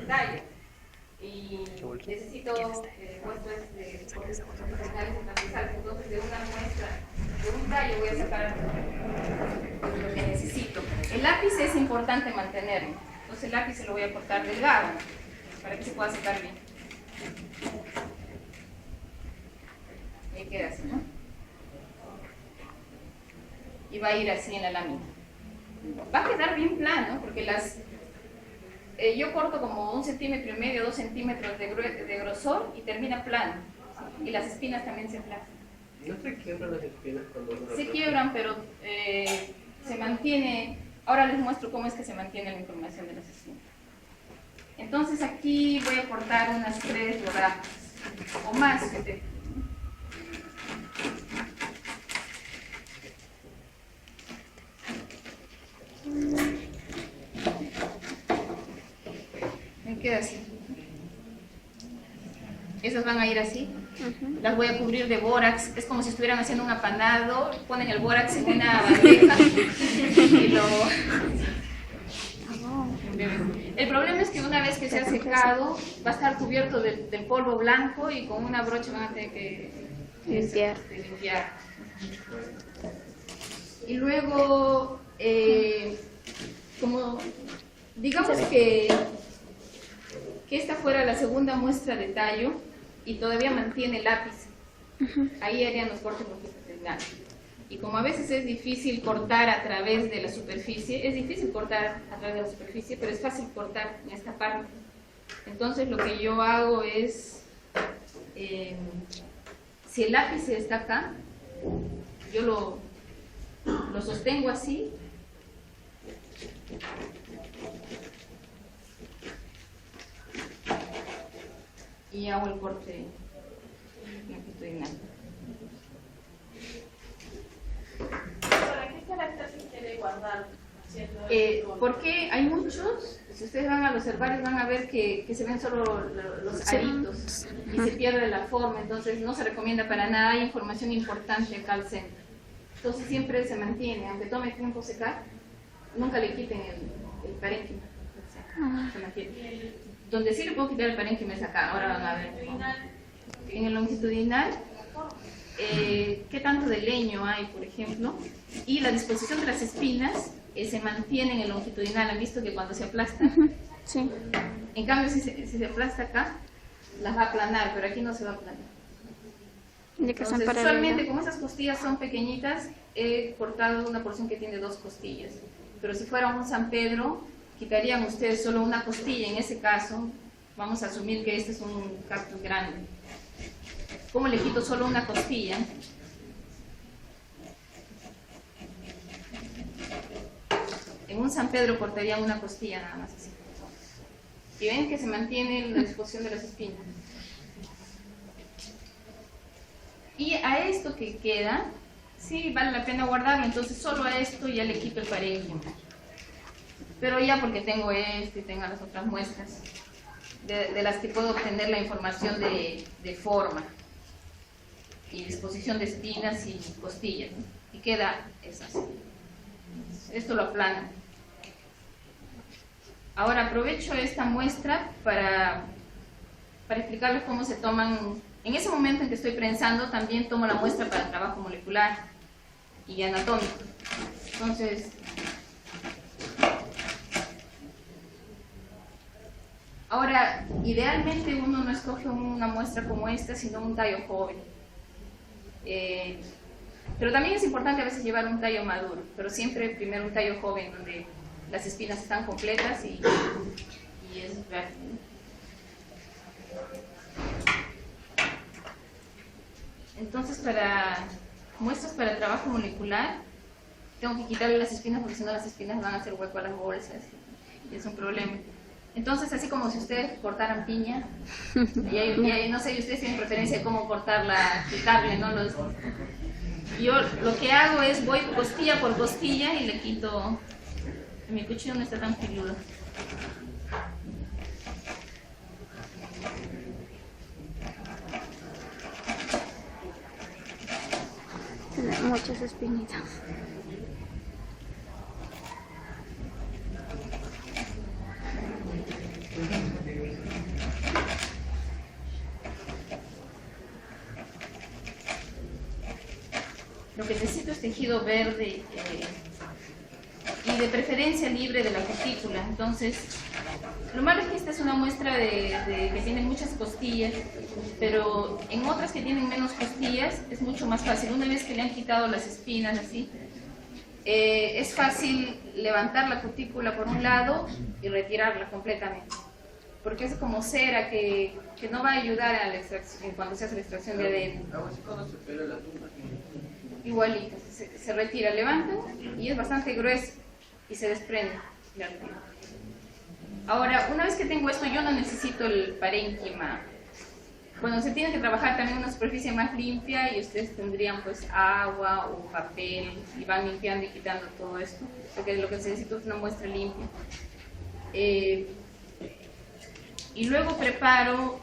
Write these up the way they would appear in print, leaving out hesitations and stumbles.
tallo. Y necesito muestras de cortes horizontales y transversales. Entonces, de una muestra, de un tallo voy a sacar lo que necesito. El lápiz es importante mantenerlo. Entonces, el lápiz se lo voy a cortar delgado para que se pueda sacar bien. Ahí queda así, ¿no? Y va a ir así en la lámina. Va a quedar bien plano, porque yo corto como 1,5 centímetros, 2 centímetros de grosor y termina plano. Y las espinas también se aplastan. ¿No se quiebran las espinas cuando uno Se quiebran, pero se mantiene. Ahora les muestro cómo es que se mantiene la información de las espinas. Entonces aquí voy a cortar unas 3 rodajas o más. Me queda así. Esas van a ir así. Las voy a cubrir de bórax. Es como si estuvieran haciendo un apanado. Ponen el bórax en una bandeja y lo... El problema es que una vez que se ha secado va a estar cubierto del polvo blanco y con una brocha van a tener que limpiar. Y luego, como digamos que esta fuera la segunda muestra de tallo y todavía mantiene el lápiz, ahí harían los cortes longitudinales. Y como a veces es difícil cortar a través de la superficie, pero es fácil cortar en esta parte. Entonces lo que yo hago es, si el lápiz está acá, yo lo sostengo así. Y hago el corte longitudinal. ¿Para qué carácter se quiere guardar? Porque hay muchos, si ustedes van a los herbarios van a ver que se ven solo los aritos y se pierde la forma, entonces no se recomienda para nada. Hay información importante acá al centro. Entonces siempre se mantiene, aunque tome tiempo secar, nunca le quiten el parénquima. Se mantiene. Donde sí le puedo quitar el parénquima es acá, ahora van a ver. En el longitudinal, qué tanto de leño hay, por ejemplo, y la disposición de las espinas se mantiene en el longitudinal. ¿Han visto que cuando se aplasta? Sí. En cambio, si se aplasta acá, las va a aplanar, pero aquí no se va a aplanar. Entonces, usualmente, como esas costillas son pequeñitas, he cortado una porción que tiene 2 costillas. Pero si fuera un San Pedro, quitarían ustedes solo una costilla. En ese caso, vamos a asumir que este es un cactus grande. ¿Cómo le quito solo una costilla? En un San Pedro cortarían una costilla nada más así. Y ven que se mantiene la disposición de las espinas. Y a esto que queda, sí vale la pena guardarlo, entonces solo a esto ya le quito el parénquima. Pero ya porque tengo esto y tengo las otras muestras, de las que puedo obtener la información de forma y disposición de espinas y costillas, ¿no? Y queda eso así. Esto lo aplano. Ahora aprovecho esta muestra para explicarles cómo se toman. En ese momento en que estoy prensando, también tomo la muestra para el trabajo molecular y anatómico. Entonces, ahora, idealmente uno no escoge una muestra como esta, sino un tallo joven. Pero también es importante a veces llevar un tallo maduro, pero siempre primero un tallo joven donde las espinas están completas y es frágil. Entonces, para muestras para el trabajo molecular, tengo que quitarle las espinas porque si no las espinas van a hacer hueco a las bolsas y es un problema. Entonces, así como si ustedes cortaran piña, y no sé, ustedes tienen preferencia de cómo cortarla, quitarle, ¿no? Yo lo que hago es voy costilla por costilla y le quito. Mi cuchillo no está tan filudo. Tiene muchas espinitas. es tejido verde y de preferencia libre de la cutícula. Entonces, lo malo es que esta es una muestra de que tiene muchas costillas, pero en otras que tienen menos costillas es mucho más fácil. Una vez que le han quitado las espinas así, es fácil levantar la cutícula por un lado y retirarla completamente, porque es como cera que no va a ayudar a la extracción, cuando se hace la extracción de ADN. Igualito, se retira, levanta y es bastante grueso y se desprende. Ahora, una vez que tengo esto, yo no necesito el parénquima. Bueno, se tiene que trabajar también una superficie más limpia y ustedes tendrían pues agua o papel y van limpiando y quitando todo esto, porque lo que se necesita es una muestra limpia. Y luego preparo,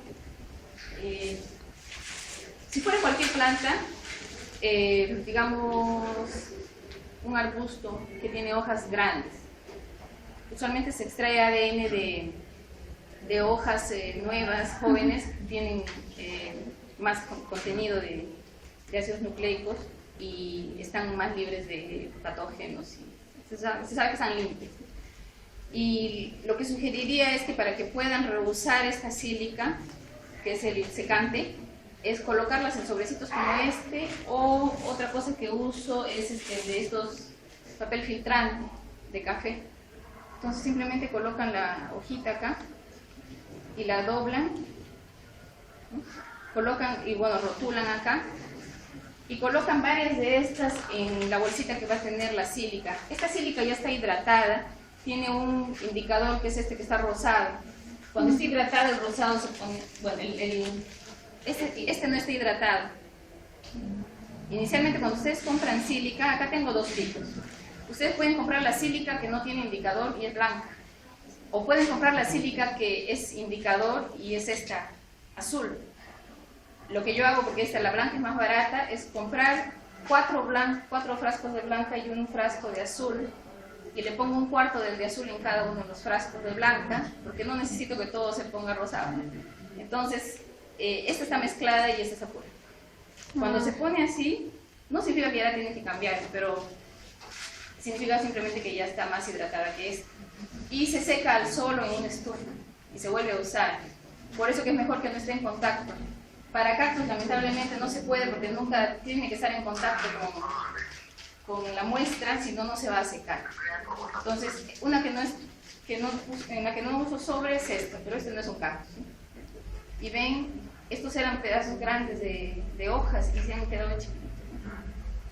si fuera cualquier planta, digamos un arbusto que tiene hojas grandes, usualmente se extrae ADN de hojas nuevas, jóvenes, tienen más contenido de ácidos nucleicos y están más libres de patógenos y se sabe que están limpios. Y lo que sugeriría es que para que puedan rehusar esta sílica, que es el secante, es colocarlas en sobrecitos como este, o otra cosa que uso es de estos papel filtrante de café. Entonces simplemente colocan la hojita acá y la doblan, ¿no? Colocan y bueno, rotulan acá y colocan varias de estas en la bolsita que va a tener la sílica. Esta sílica ya está hidratada, tiene un indicador que es este que está rosado. Cuando está hidratado el rosado se pone, bueno, este no está hidratado. Inicialmente cuando ustedes compran sílica, acá tengo dos tipos. Ustedes pueden comprar la sílica que no tiene indicador y es blanca. O pueden comprar la sílica que es indicador y es esta, azul. Lo que yo hago, porque la blanca es más barata, es comprar 4 frascos de blanca y un frasco de azul. Y le pongo un cuarto del de azul en cada uno de los frascos de blanca, porque no necesito que todo se ponga rosado. Entonces, esta está mezclada y esta está pura. Cuando se pone así, no significa que ya la tienen que cambiar, pero significa simplemente que ya está más hidratada que esta. Y se seca al sol o en una estufa y se vuelve a usar. Por eso que es mejor que no esté en contacto. Para cactus lamentablemente no se puede porque nunca tiene que estar en contacto con la muestra, si no, no se va a secar. Entonces, una en la que no uso sobre es esta, pero este no es un cactus, ¿sí? Y ven, estos eran pedazos grandes de hojas y se han quedado chiquitos.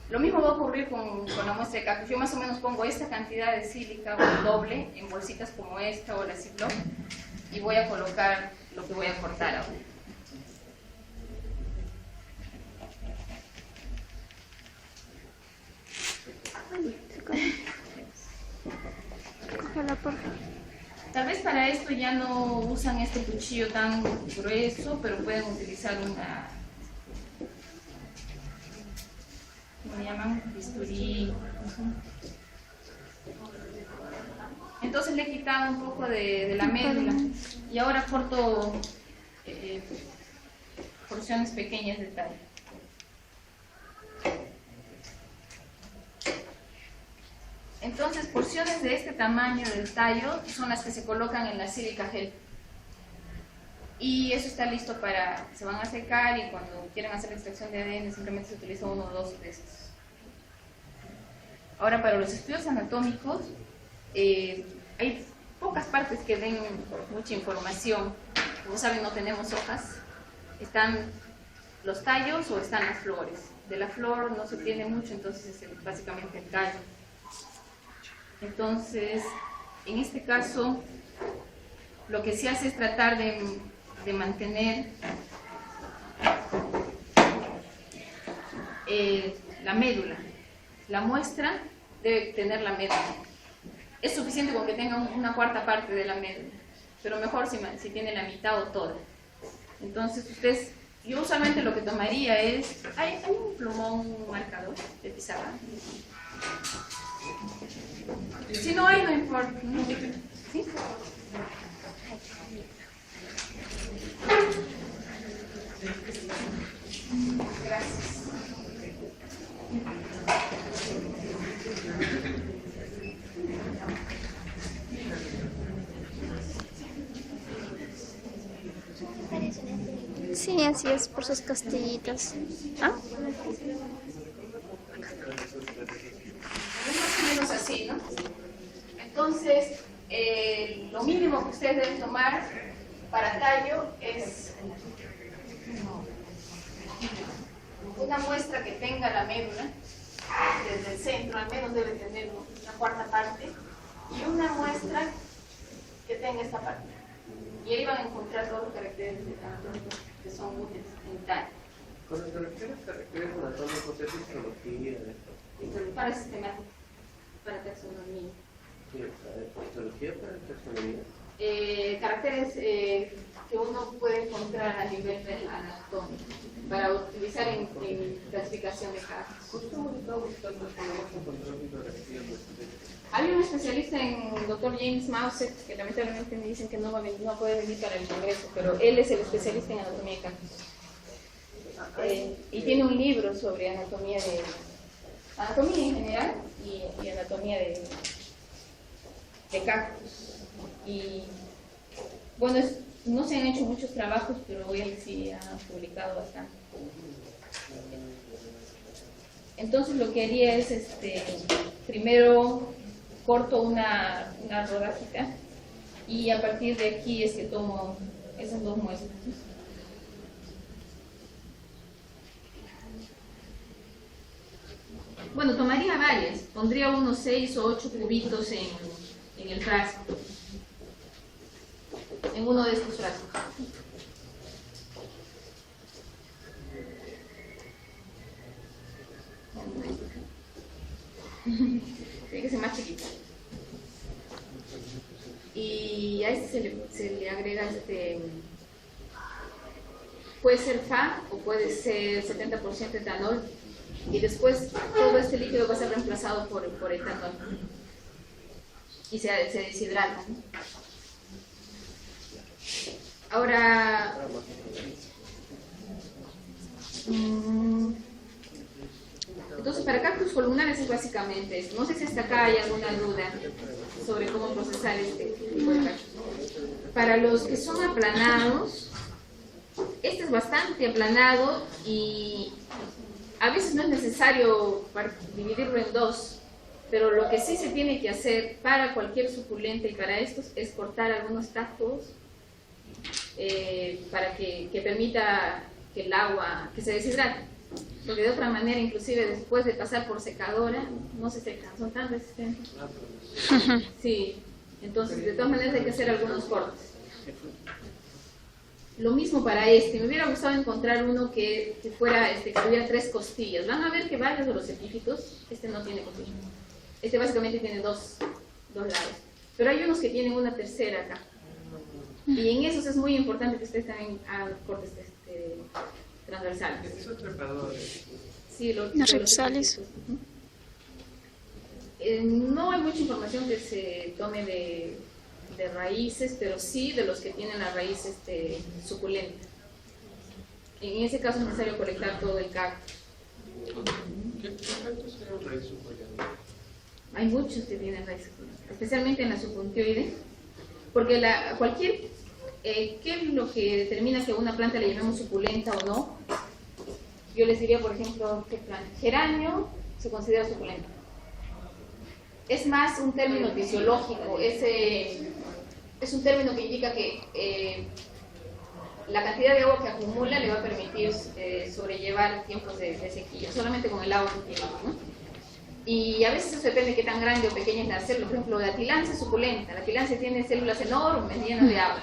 Lo mismo va a ocurrir con la muestra de cactus. Yo más o menos pongo esta cantidad de sílica o el doble en bolsitas como esta o la Ziploc y voy a colocar lo que voy a cortar ahora. Tal vez para esto ya no usan este cuchillo tan grueso, pero pueden utilizar una, ¿cómo le llaman? Bisturí. Entonces le he quitado un poco de la médula y ahora corto porciones pequeñas de tallo. Entonces, porciones de este tamaño del tallo son las que se colocan en la sílica gel. Y eso está listo se van a secar y cuando quieran hacer la extracción de ADN simplemente se utiliza uno o dos de estos. Ahora, para los estudios anatómicos, hay pocas partes que den mucha información. Como saben, no tenemos hojas. Están los tallos o están las flores. De la flor no se tiene mucho, entonces es básicamente el tallo. Entonces, en este caso, lo que se hace es tratar de mantener la médula. La muestra debe tener la médula. Es suficiente con que tenga una cuarta parte de la médula, pero mejor si tiene la mitad o toda. Entonces, yo usualmente lo que tomaría es, hay un plumón, un marcador de pizarra. Si no hay, no importa. ¿Sí? Gracias. Sí, así es, por sus castillitas. ¿Ah? Más o menos así, ¿no? Entonces, lo mínimo que ustedes deben tomar para tallo es una muestra que tenga la médula, desde el centro al menos debe tener una cuarta parte, y una muestra que tenga esta parte. Y ahí van a encontrar todos los caracteres anatómicos que son útiles en tallo. Cuando te refieres a caracteres anatómicos, ¿es histología de esto? Para sistemática, para taxonomía. Sí, o sea, histología para taxonomía. Caracteres que uno puede encontrar a nivel anatómico para utilizar en clasificación de casos. Justo hemos estado buscando cómo encontrar fotografías de Hay un especialista en el Dr. James Mauset, que lamentablemente me dicen que no puede venir para el congreso, pero él es el especialista en anatomía de cactus. Y tiene un libro sobre anatomía en general y anatomía de cactus. Y bueno, no se han hecho muchos trabajos, pero él sí ha publicado bastante. Entonces lo que haría es primero corto una rodájica y a partir de aquí es que tomo esas dos muestras. Bueno, tomaría varias, pondría unos 6 o 8 cubitos en el frasco, en uno de estos frascos. Tiene que ser más chiquito. Y a este se le agrega puede ser FA o puede ser 70% etanol, y después todo este líquido va a ser reemplazado por etanol y se deshidrata, ¿no? Ahora, entonces para cactus columnares es básicamente esto. No sé si hasta acá hay alguna duda sobre cómo procesar este tipo de cactus. Para los que son aplanados, este es bastante aplanado y a veces no es necesario dividirlo en dos, pero lo que sí se tiene que hacer para cualquier suculenta y para estos es cortar algunos tactos para que permita que el agua que se deshidrate, porque de otra manera, inclusive después de pasar por secadora, no se secan, son tan resistentes. Sí, entonces de todas maneras hay que hacer algunos cortes. Lo mismo para este, me hubiera gustado encontrar uno que tuviera 3 costillas. Van a ver que varios de los epífitos, este no tiene costillas. Este básicamente tiene dos lados. Pero hay unos que tienen una tercera acá. Y en esos es muy importante que ustedes también hagan cortes transversales. ¿Esos trepadores? Sí, los Transversales. No hay mucha información que se tome de raíces, pero sí de los que tienen la raíz suculenta. En ese caso es necesario colectar todo el cactus. ¿Qué cactus tienen raíz suculenta? Hay muchos que tienen raíz suculenta, especialmente en la subpuntioide, porque ¿qué es lo que determina que una planta le llamemos suculenta o no? Yo les diría, por ejemplo, ¿qué planta? Geranio se considera suculenta. Es más un término fisiológico, es un término que indica que la cantidad de agua que acumula le va a permitir sobrellevar tiempos de sequía, solamente con el agua que tiene, ¿no? Y a veces eso depende de qué tan grande o pequeña es la célula. Por ejemplo, la tilancia es suculenta, la tilancia tiene células enormes, llenas de agua.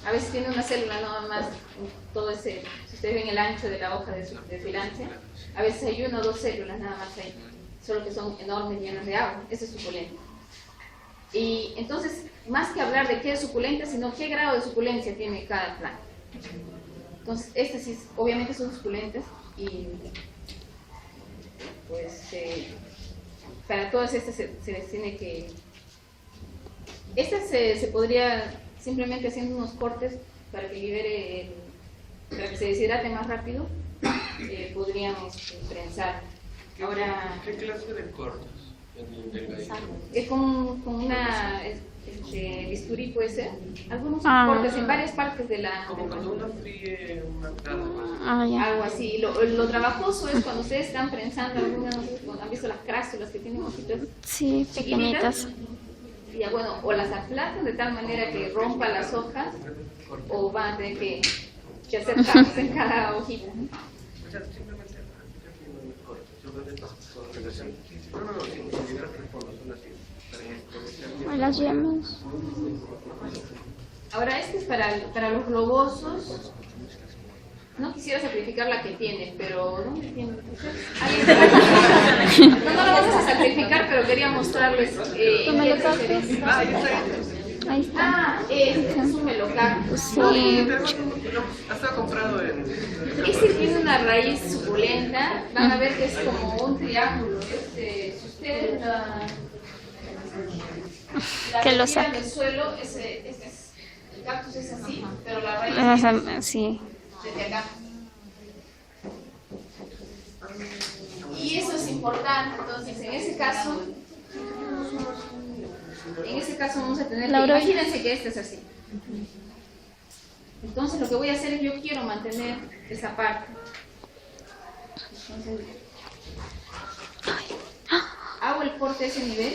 A veces tiene una célula nada más, todo ese, si ustedes ven el ancho de la hoja de tilancia, a veces hay 1 o 2 células nada más ahí, solo que son enormes, llenas de agua. Eso es suculenta. Y entonces, más que hablar de qué es suculenta, sino qué grado de suculencia tiene cada planta. Entonces, estas sí, obviamente son suculentas y pues para todas estas se les tiene que... Estas se podría simplemente haciendo unos cortes para que libere, para que se deshidrate más rápido, podríamos prensar. Ahora, ¿Qué clase de cortes? Es con una bisturí, puede ser. Algunos Ah. cortes en varias partes de la... Como cuando uno fríe una carne. Ah, ya. Algo así. Lo trabajoso es cuando ustedes están prensando algunas, no sé si han visto las crástulas que tienen ojitos Sí, pequeñitas. y ya bueno, o las aplastan de tal manera que rompa las hojas, o van a tener que hacer cambios en cada hojita, ¿no? O sea, simplemente no, sin llegar a tres formas, son así. O las yemas. Ahora este es para los globosos. No quisiera sacrificar la que tiene, pero ¿dónde tiene? No lo vamos a sacrificar, pero quería mostrarles en qué diferencia. Ahí está. Ah, este es un melocactus. Sí. Hasta comprado en... Este tiene una raíz suculenta. Van a ver que es como un triángulo. Si ustedes la Que lo retiran saque. del suelo, el cactus es así, pero la raíz es Sí. desde acá. Y eso es importante. Entonces, en ese caso vamos a tener que, Laura. imagínense que este es así. Entonces lo que voy a hacer es, yo quiero mantener esa parte. Entonces, hago el corte a ese nivel.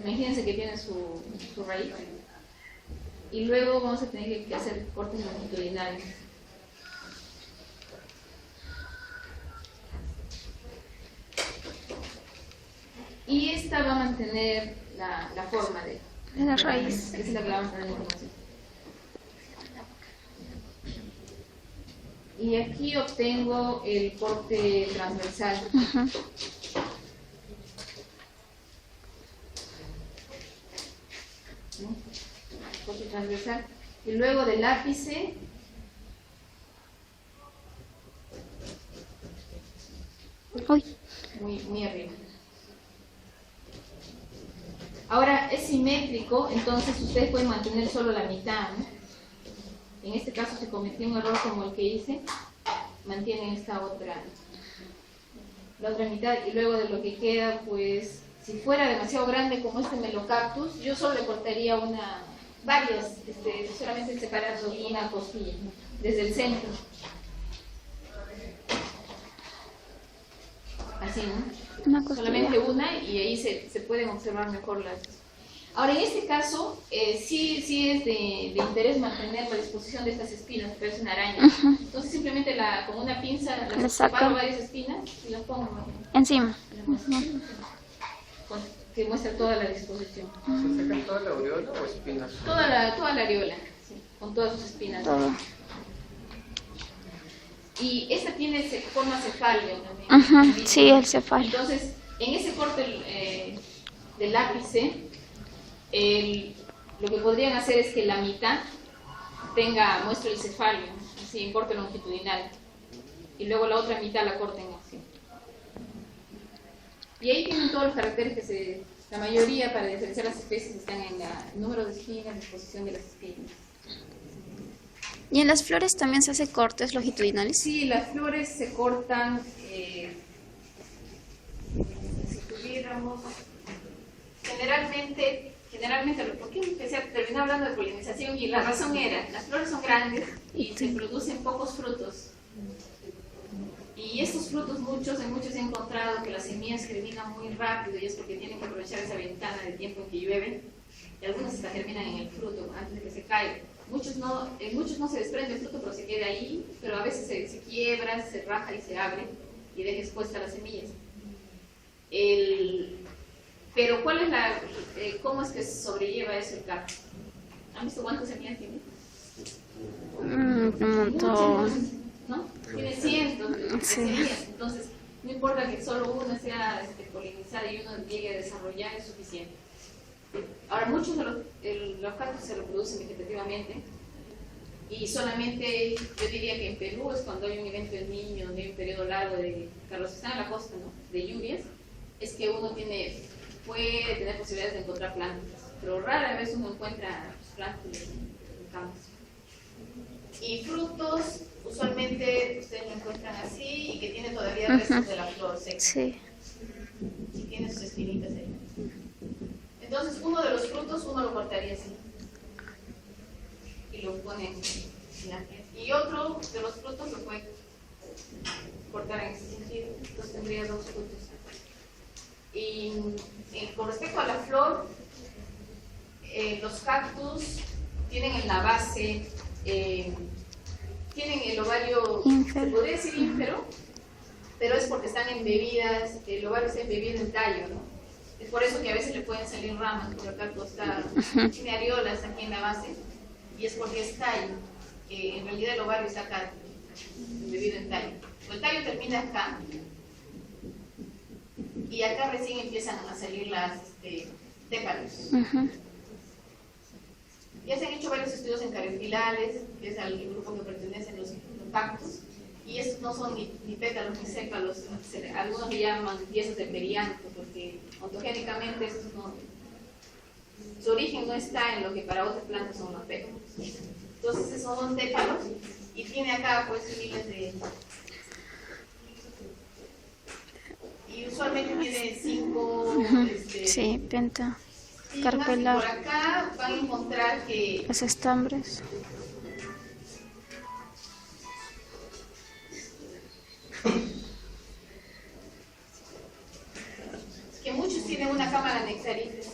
Imagínense que tiene su raíz. Y luego vamos a tener que hacer cortes longitudinales. Y esta va a mantener la forma de La raíz. Esa es la que la vamos a tener en información. Y aquí obtengo el corte transversal. Ajá. ¿No? Corte transversal. Y luego del ápice Uy. muy arriba. Ahora es simétrico, entonces ustedes pueden mantener solo la mitad, ¿no? En este caso se cometió un error como el que hice, mantienen la otra mitad, y luego de lo que queda, pues si fuera demasiado grande como este melocactus, yo solo le cortaría varias, solamente separando una costilla, ¿no? Desde el centro. Así, ¿no? Una costilla. Solamente una, y ahí se pueden observar mejor las... Ahora, en este caso, sí es de interés mantener la disposición de estas espinas, que parecen arañas. Ujú. Entonces, simplemente con una pinza Le las saco. separo varias espinas y las pongo, ¿no? Encima. Que muestra toda la disposición. ¿Se sacan toda la aureola o espinas? Toda la areola, sí, con todas sus espinas. Todo. Y esta tiene forma cefalio también. Ajá. Sí, el cefalio. Entonces, en ese corte del ápice, lo que podrían hacer es que la mitad muestre el cefalio, así en corte longitudinal, y luego la otra mitad la corten así. Y ahí tienen todos los caracteres la mayoría para diferenciar las especies están en el número de espinas, disposición de las espinas. ¿Y en las flores también se hace cortes longitudinales? Sí, las flores se cortan, si tuviéramos, generalmente, ¿por qué terminé hablando de polinización? Y la razón era, las flores son grandes y se producen pocos frutos. Y estos frutos, en muchos he encontrado que las semillas germinan muy rápido, y es porque tienen que aprovechar esa ventana de tiempo en que llueve, y algunas hasta germinan en el fruto antes de que se caiga. En muchos no se desprende el fruto, pero se queda ahí, pero a veces se quiebra, se raja y se abre y deja expuestas las semillas. Pero ¿cómo es que se sobrelleva eso el cactus? ¿Han visto cuántas semillas tiene? Un montón. ¿No? Tiene cientos de Sí. semillas, entonces no importa que solo una sea polinizada y uno llegue a desarrollar, es suficiente. Ahora, muchos de los cactus se reproducen vegetativamente, y solamente yo diría que en Perú es cuando hay un evento del Niño, de un periodo largo Carlos está en la costa, ¿no?, de lluvias, es que uno puede tener posibilidades de encontrar plantas, pero rara vez uno encuentra plantas en campos. Y frutos, usualmente ustedes lo encuentran así y que tiene todavía restos de la flor seca. Sí. Así tiene sus espinitas ahí. Entonces uno de los frutos uno lo cortaría así y lo pone en la piel. Y otro de los frutos lo puede cortar en ese sentido. Entonces tendría dos frutos. Y con respecto a la flor, los cactus tienen en la base, tienen el ovario, se podría decir ínfero, pero es porque están embebidas, el ovario está embebido en tallo, ¿no? Es por eso que a veces le pueden salir ramas, porque el cactus tiene areolas aquí en la base, y es porque es tallo, que en realidad el ovario está acá, embebido en tallo. El tallo termina acá, y acá recién empiezan a salir las tépalos. Ya se han hecho varios estudios en caryophyllales, que es al grupo que pertenecen los cactus, y estos no son ni pétalos ni sépalos, algunos le llaman piezas de perianto, porque ontogénicamente estos no, su origen no está en lo que para otras plantas son los pétalos. Entonces esos son tépalos, y tiene acá pues miles de... Y usualmente tiene 5... Sí, penta. Y Carpela. por acá van a encontrar que Los estambres. muchos tienen una cámara nectarífera.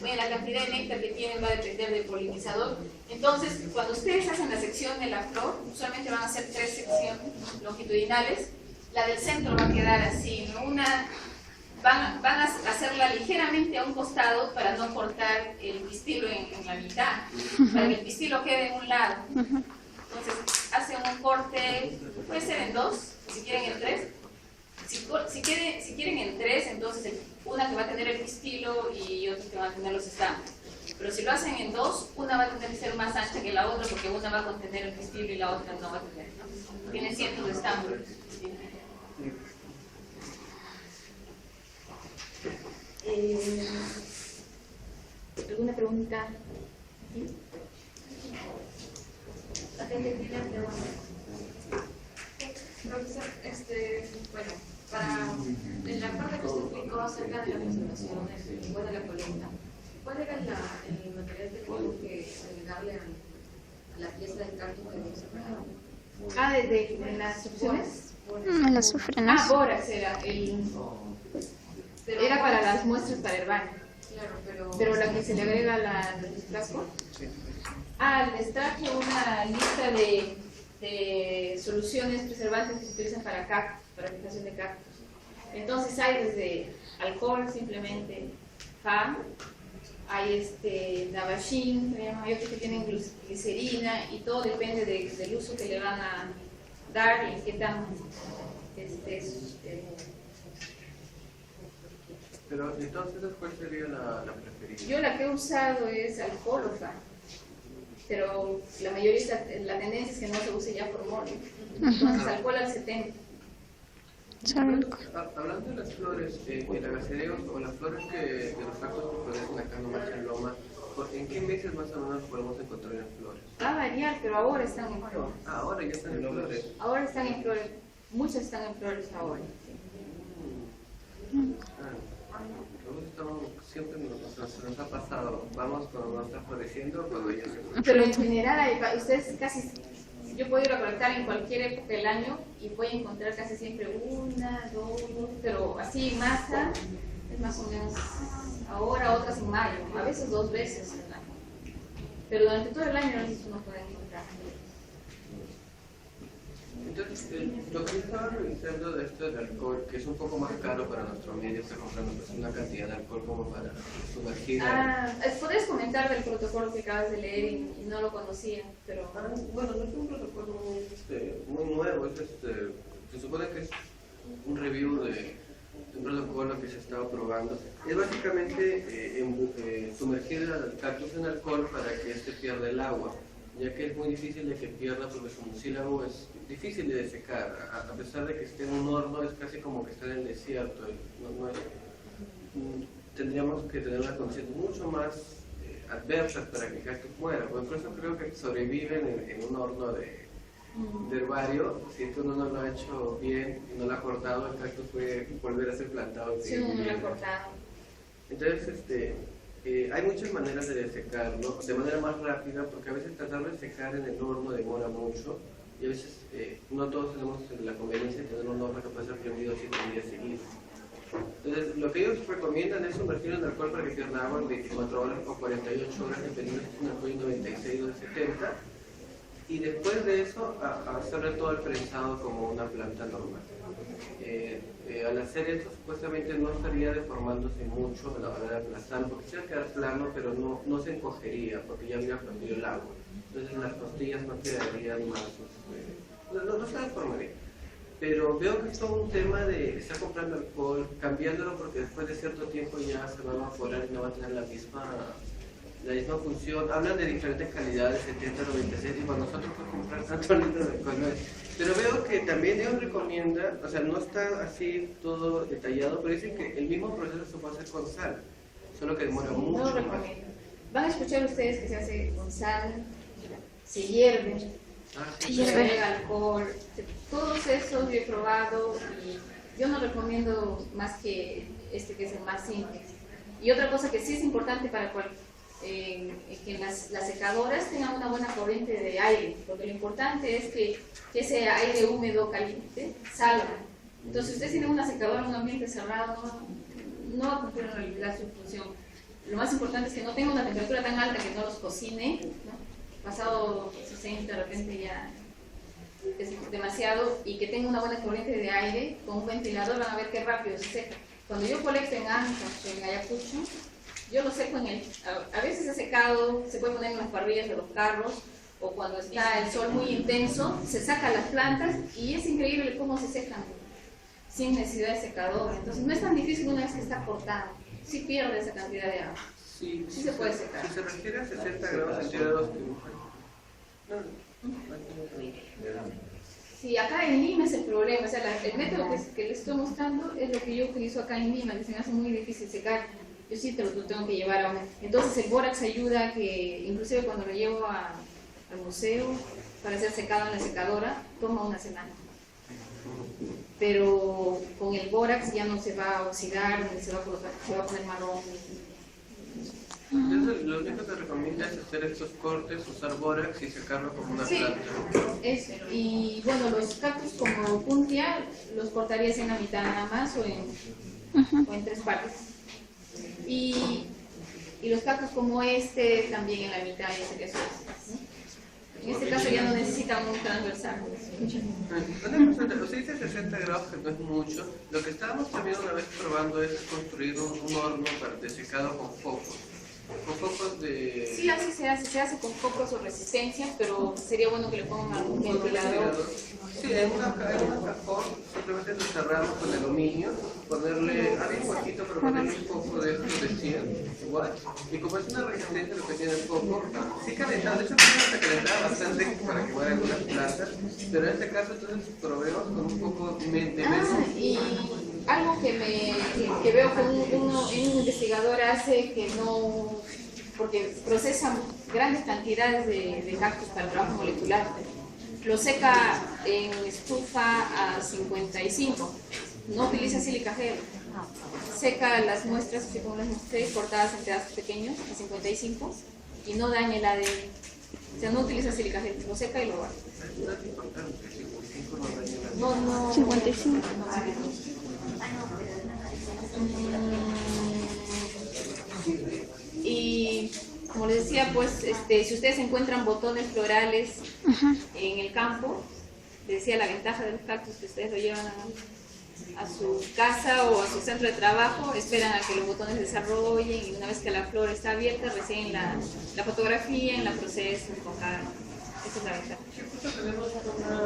Bueno, la cantidad de néctar que tienen va a depender del polinizador. Entonces, cuando ustedes hacen la sección de la flor, usualmente van a hacer 3 secciones longitudinales. La del centro va a quedar así, ¿no? Van a hacerla ligeramente a un costado para no cortar el pistilo en la mitad, para que el pistilo quede en un lado. Entonces, hacen un corte, puede ser en 2, si quieren en 3. Si quieren en 3, entonces una que va a tener el pistilo y otra que va a tener los estambres. Pero si lo hacen en 2, una va a tener que ser más ancha que la otra porque una va a contener el pistilo y la otra no va a tener, ¿no? Tienen cientos de estambres. ¿Alguna pregunta? ¿Sí? ¿La gente tiene preguntas? Profesor, bueno, en la parte que usted explicó acerca de la presentación después de la colecta, ¿cuál era el material de polvo que agregarle a la pieza del cactus que hemos separado? ¿De las opciones? El azufre, ¿no? Bórax era era para las muestras para el baño. Claro, pero la que se le agrega al frasco. Les traje una lista de soluciones preservantes que se utilizan para cactus, para fijación de cactus. Entonces hay desde alcohol simplemente, hay navajin, hay otros que tienen glicerina y todo depende del uso que le van a dar y qué tan Pero entonces, ¿cuál sería la preferida? Yo la que he usado es alcohol o pero la mayoría, la tendencia es que no se use ya formol. Entonces alcohol al 70. Hablando de las flores, el agacereos o las flores de los cactus que florecen acá en Macha en Loma, ¿en qué meses más o menos podemos encontrar en flores? Va a variar, pero ahora están en flores. Ahora ya están en flores. Ahora están en flores, muchas están en flores ahora. Siempre nos ha pasado, vamos cuando no está floreciendo, cuando ya se... Pero en general, ustedes casi, yo puedo ir a colectar en cualquier época del año y voy a encontrar casi siempre 1, 2, pero así masa, es más o menos ahora, otras en mayo, a veces 2 veces al año. Pero durante todo el año no pueden encontrar. Entonces, lo que yo estaba revisando de esto del alcohol, que es un poco más caro para nuestro medio, está comprando pues, una cantidad de alcohol como para sumergir. Podrías comentar del protocolo que acabas de leer y no lo conocía, pero... Bueno, no es un protocolo muy nuevo, se supone que es un review de un protocolo que se estaba probando. Es básicamente sumergir al cactus en alcohol para que éste pierda el agua, ya que es muy difícil de que pierda porque su mucílago es difícil de desecar, a pesar de que esté en un horno es casi como que está en el desierto. Tendríamos que tener unas condiciones mucho más adversas para que el cactus muera, por eso creo que sobreviven en un horno de herbario, si es que uno no lo ha hecho bien y no lo ha cortado, el cactus puede volver a ser plantado. Si uno no lo ha cortado. Entonces, hay muchas maneras de secarlo, de manera más rápida, porque a veces tratar de secar en el horno demora mucho y a veces no todos tenemos la conveniencia de tener un horno que puede ser prendido 7 días seguidos. Entonces, lo que ellos recomiendan es sumergirlo en alcohol para que pierda agua en 24 horas o 48 horas, dependiendo si es un alcohol 96 o de 70, y después de eso hacerle todo el prensado como una planta normal. Al hacer esto supuestamente no estaría deformándose mucho a la hora de aplastarlo, porque se va a quedar plano, pero no se encogería, porque ya habría perdido el agua. Entonces las costillas no quedarían más, no se deformaría. Pero veo que es todo un tema de estar comprando alcohol, cambiándolo, porque después de cierto tiempo ya se va a evaporar y no va a tener la misma función. Hablan de diferentes calidades, 70, 96, y para nosotros pues comprar tanto litros de alcohol no es. Pero veo que también ellos recomiendan, o sea, no está así todo detallado, pero dicen que el mismo proceso se puede hacer con sal, solo que demora mucho No más. recomiendo. Van a escuchar ustedes que se hace con sal, se hierve, Sí. se agrega alcohol, todos esos yo he probado y yo no recomiendo más que este que es el más simple. Y otra cosa que sí es importante para que las secadoras tengan una buena corriente de aire, porque lo importante es que ese aire húmedo caliente salga. Entonces, si usted tiene una secadora en un ambiente cerrado, no va a cumplir en realidad su función. Lo más importante es que no tenga una temperatura tan alta que no los cocine, ¿no? Pasado 60 de repente ya es demasiado, y que tenga una buena corriente de aire con un ventilador. Van a ver qué rápido se seca. Cuando yo colecto en Ancash, en Ayacucho, yo lo seco a veces he secado, se puede poner en las parrillas de los carros, o cuando está el sol muy intenso, se sacan las plantas y es increíble cómo se secan sin necesidad de secador. Entonces no es tan difícil una vez que está cortado, sí pierde esa cantidad de agua. Sí, Sí se puede secar. Si se refiere a 60 grados centígrados, Sí, acá en Lima es el problema, o sea, el método que les estoy mostrando es lo que yo utilizo acá en Lima, que se me hace muy difícil secar. Yo sí te lo tengo que llevar a Entonces el bórax ayuda, que inclusive cuando lo llevo al museo para ser secado en la secadora, toma una semana. Pero con el bórax ya no se va a oxidar, ni se va a poner marrón. Entonces, lo único que recomienda es hacer estos cortes, usar bórax y secarlo como una planta. Y bueno, los cactus como puntia los cortarías en la mitad nada más o en 3 partes. Y los cactus como este también en la mitad, y que eso es, ¿no? En este caso ya no necesitan un transversal. Usted dice 60 grados, que no es mucho. Lo que estábamos también una vez probando es construir un horno de secado con focos. Con focos de... Sí, así se hace con focos o resistencia, pero sería bueno que le pongan algún ventilador. Sí, en una cajón simplemente lo cerramos con aluminio, ponerle algo poquito, pero ponerle un poco de esto de 100, igual. Y como es una resistencia lo que tiene el foco, sí calentado. De hecho, se calentaba bastante para quemar algunas plantas, pero en este caso entonces probemos con un poco de menos. Y algo que veo que un investigador hace, que no, porque procesa grandes cantidades de cactus para el trabajo molecular, lo seca en estufa a 55, no utiliza sílica gel, seca las muestras, así como las mostré, cortadas en pedazos pequeños a 55 y no daña el ADN. O sea, no utiliza sílica gel, lo seca y lo guarda. No, 55. Y como les decía, pues si ustedes encuentran botones florales en el campo, les decía la ventaja de los cactus, que ustedes lo llevan a su casa o a su centro de trabajo, esperan a que los botones desarrollen, y una vez que la flor está abierta, reciben la fotografía, la procesan con cada... Esa es la ventaja. Nosotros tenemos una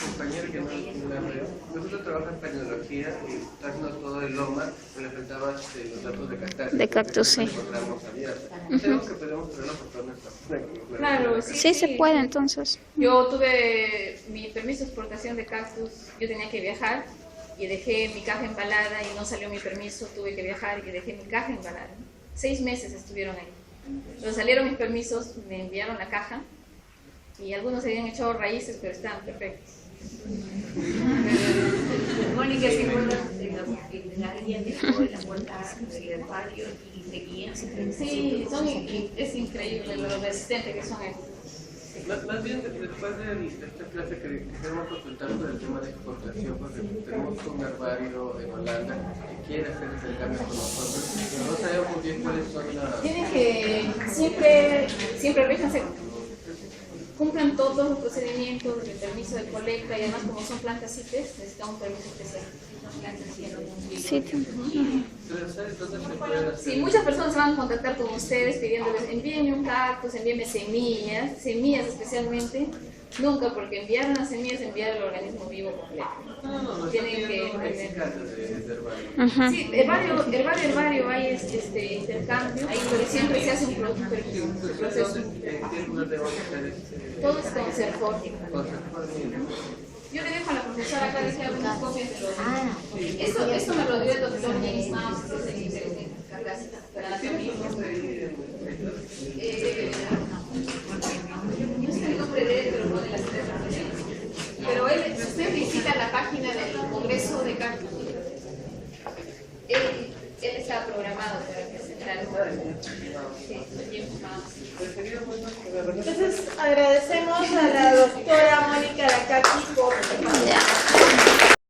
compañera que no la veo. Nosotros trabajamos en pañología y está haciendo todo el loma, que le faltaba los datos de cactus. De cactus, sí. Creo que podemos traerlo por nuestra. Claro, Sí, se puede entonces. Yo tuve mi permiso de exportación de cactus, yo tenía que viajar y dejé mi caja embalada y no salió mi permiso, tuve que viajar y dejé mi caja embalada. 6 meses estuvieron ahí. Cuando salieron mis permisos, me enviaron la caja y algunos se habían echado raíces, pero estaban perfectos. Mónica, ¿se acuerdan de la área de la puerta del herbario y seguían? Sí, es increíble lo resistente que son estos. Más bien, después de esta clase que queremos consultar sobre el tema de exportación, porque tenemos un herbario en Holanda que quiere hacer intercambios con nosotros, pero no sabemos muy bien cuáles son las... Tienen que siempre ríjanse, cumplan todos los procedimientos de permiso de colecta y además como son plantas CITES, necesitan un permiso especial. Sí, Sí, muchas personas se van a contactar con ustedes pidiéndoles, envíenme un cactus, envíenme semillas especialmente. Nunca, porque enviar unas semillas, enviar el organismo vivo completo. Tienen que sí, herbario hay intercambio, pero siempre se hace un proceso. Todo es con Serfor. Yo le dejo a la profesora acá que haga unas copias de los... Esto me lo dio el doctor James Mouse, que es el interés para la familia. No sé el nombre de él, pero pone las tres. Pero él, si usted visita la página del Congreso de Cactus, él está programado para presentar. Sí, James Mouse. Entonces agradecemos a la doctora Mónica Lacaqui por